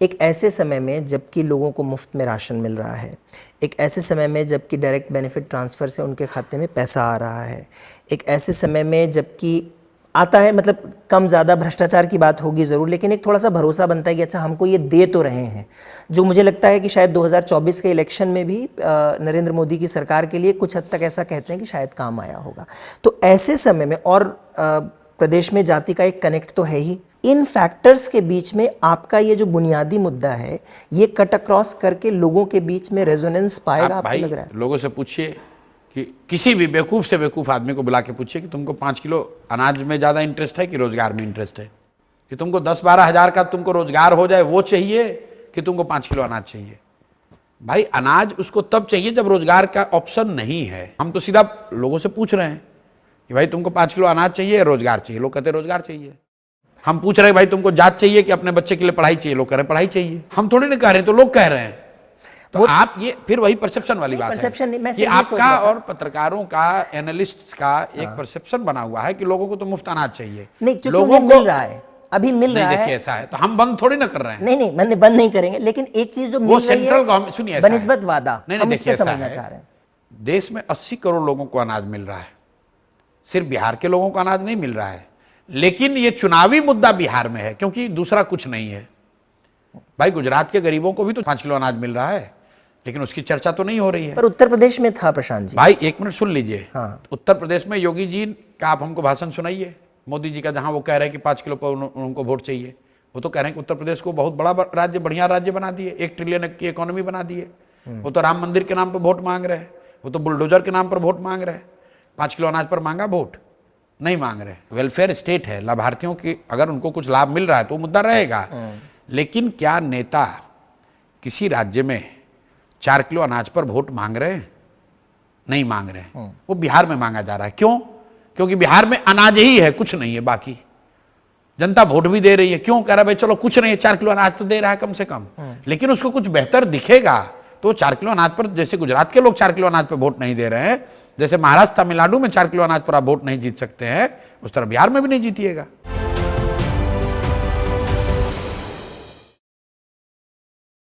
एक ऐसे समय में जबकि लोगों को मुफ्त में राशन मिल रहा है, एक ऐसे समय में जबकि डायरेक्ट बेनिफिट ट्रांसफ़र से उनके खाते में पैसा आ रहा है, एक ऐसे समय में जबकि आता है, मतलब कम ज़्यादा भ्रष्टाचार की बात होगी ज़रूर, लेकिन एक थोड़ा सा भरोसा बनता है कि अच्छा हमको ये दे तो रहे हैं, जो मुझे लगता है कि शायद 2024 के इलेक्शन में भी नरेंद्र मोदी की सरकार के लिए कुछ हद तक ऐसा कहते हैं कि शायद काम आया होगा। तो ऐसे समय में और प्रदेश में जाति का एक कनेक्ट तो है ही, इन फैक्टर्स के बीच में आपका ये जो बुनियादी मुद्दा है ये कट अक्रॉस करके लोगों के बीच में रेजोनेंस पाएगा, आपको लग रहा है? लोगों से पूछिए कि किसी भी बेवकूफ़ से बेवकूफ़ आदमी को बुला के पूछिए कि तुमको 5 किलो अनाज में ज़्यादा इंटरेस्ट है कि रोजगार में इंटरेस्ट है, कि तुमको 10-12 हज़ार का तुमको रोजगार हो जाए वो चाहिए कि तुमको 5 किलो अनाज चाहिए। भाई अनाज उसको तब चाहिए जब रोजगार का ऑप्शन नहीं है। हम तो सीधा लोगों से पूछ रहे हैं कि भाई तुमको 5 किलो अनाज चाहिए, रोजगार चाहिए, लोग कहते हैं रोजगार चाहिए। हम पूछ रहे हैं भाई तुमको जात चाहिए कि अपने बच्चे के लिए पढ़ाई चाहिए, लोग कह रहे हैं पढ़ाई चाहिए। हम थोड़ी ना कह रहे हैं, तो लोग कह रहे हैं। तो आप ये फिर वही परसेप्शन वाली बात है कि आपका और पत्रकारों का, एनालिस्ट्स का एक परसेप्शन बना हुआ है कि लोगों को तो मुफ्त अनाज चाहिए। नहीं, लोगों को मिल रहा है, अभी मिल रहा है। देखिए ऐसा है तो हम बंद थोड़ी ना कर रहे हैं। नहीं, मैंने बंद नहीं करेंगे, लेकिन एक चीज जो मिल रही है, सेंट्रल गवर्नमेंट, सुनिए, बनिस्बत वादा, नहीं देखिए समझना चाह रहे हैं। देश में 80 करोड़ लोगों को अनाज मिल रहा है, सिर्फ बिहार के लोगों को अनाज नहीं मिल रहा है, लेकिन ये चुनावी मुद्दा बिहार में है क्योंकि दूसरा कुछ नहीं है। भाई गुजरात के गरीबों को भी तो 5 किलो अनाज मिल रहा है, लेकिन उसकी चर्चा तो नहीं हो रही है। पर उत्तर प्रदेश में था प्रशांत जी। भाई एक मिनट सुन लीजिए। हाँ। उत्तर प्रदेश में योगी जी का आप हमको भाषण सुनाइए, मोदी जी का, जहां वो कह रहे हैं कि 5 किलो पर उनको वोट चाहिए। वो तो कह रहे हैं कि उत्तर प्रदेश को बहुत बड़ा राज्य, बढ़िया राज्य बना दिए, 1 ट्रिलियन की इकोनॉमी बना दिए। वो तो राम मंदिर के नाम पर वोट मांग रहे हैं, वो तो बुलडोजर के नाम पर वोट मांग रहे हैं। 5 किलो अनाज पर मांगा वोट नहीं मांग रहे। वेलफेयर स्टेट है, लाभार्थियों की अगर उनको कुछ लाभ मिल रहा है तो मुद्दा रहेगा। लेकिन क्या नेता किसी राज्य में 4 किलो अनाज पर वोट मांग रहे हैं? नहीं मांग रहे हैं। वो बिहार में मांगा जा रहा है। क्यों? क्योंकि बिहार में अनाज ही है, कुछ नहीं है। बाकी जनता वोट भी दे रही है। क्यों? कह रहा है भाई चलो कुछ नहीं है, 4 किलो अनाज तो दे रहा है कम से कम, लेकिन उसको कुछ बेहतर दिखेगा तो 4 किलो अनाज पर, जैसे गुजरात के लोग 4 किलो अनाज पर वोट नहीं दे रहे हैं, जैसे महाराष्ट्र तमिलनाडु में 4 किलो अनाज पर आप वोट नहीं जीत सकते हैं, उस तरह बिहार में भी नहीं जीतिएगा।